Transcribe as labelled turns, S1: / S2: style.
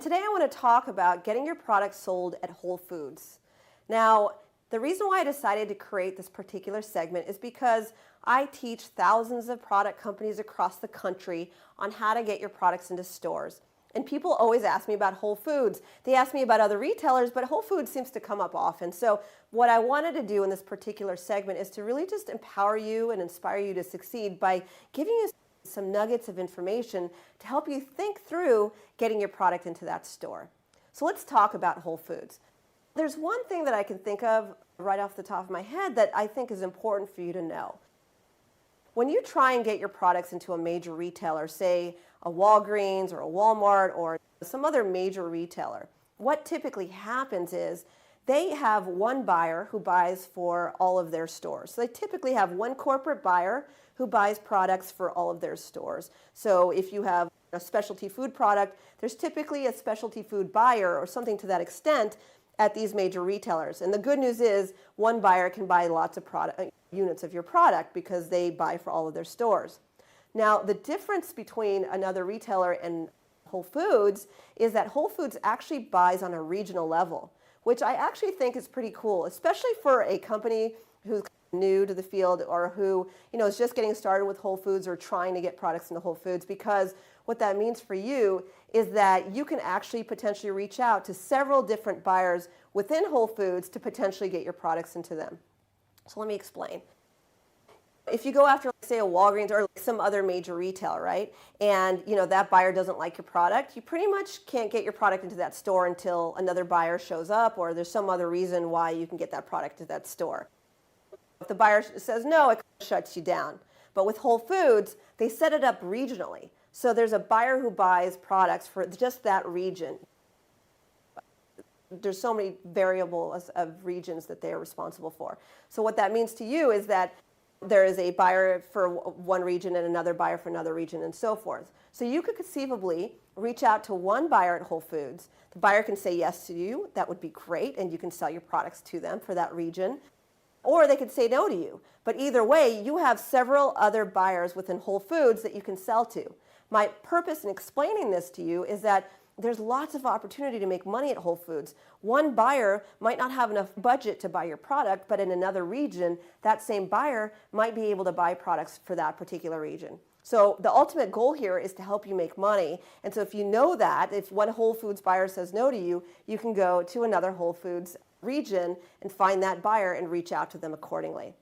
S1: Today I want to talk about getting your products sold at Whole Foods. Now, the reason why I decided to create this particular segment is because I teach thousands of product companies across the country on how to get your products into stores. And people always ask me about Whole Foods. They ask me about other retailers, but Whole Foods seems to come up often. So what I wanted to do in this particular segment is to really just empower you and inspire you to succeed by giving you some nuggets of information to help you think through getting your product into that store. So let's talk about Whole Foods. There's one thing that I can think of right off the top of my head that I think is important for you to know. When you try and get your products into a major retailer, say a Walgreens or a Walmart or some other major retailer, what typically happens is they have one buyer who buys for all of their stores. So they typically have one corporate buyer who buys products for all of their stores. So if you have a specialty food product, there's typically a specialty food buyer or something to that extent at these major retailers. And the good news is one buyer can buy lots of units of your product because they buy for all of their stores. Now, the difference between another retailer and Whole Foods is that Whole Foods actually buys on a regional level, which I actually think is pretty cool, especially for a company who's new to the field or who is just getting started with Whole Foods or trying to get products into Whole Foods, because what that means for you is that you can actually potentially reach out to several different buyers within Whole Foods to potentially get your products into them. So let me explain. If you go after, say, a Walgreens or some other major retailer, right, and that buyer doesn't like your product, you pretty much can't get your product into that store until another buyer shows up or there's some other reason why you can get that product to that store. If the buyer says no, it shuts you down. But with Whole Foods, they set it up regionally. So there's a buyer who buys products for just that region. There's so many variables of regions that they are responsible for. So what that means to you is that there is a buyer for one region and another buyer for another region and so forth. So you could conceivably reach out to one buyer at Whole Foods. The buyer can say yes to you. That would be great, and you can sell your products to them for that region. Or they could say no to you. But either way, you have several other buyers within Whole Foods that you can sell to. My purpose in explaining this to you is that there's lots of opportunity to make money at Whole Foods. One buyer might not have enough budget to buy your product, but in another region, that same buyer might be able to buy products for that particular region. So the ultimate goal here is to help you make money. And so if you know that, if one Whole Foods buyer says no to you, you can go to another Whole Foods region and find that buyer and reach out to them accordingly.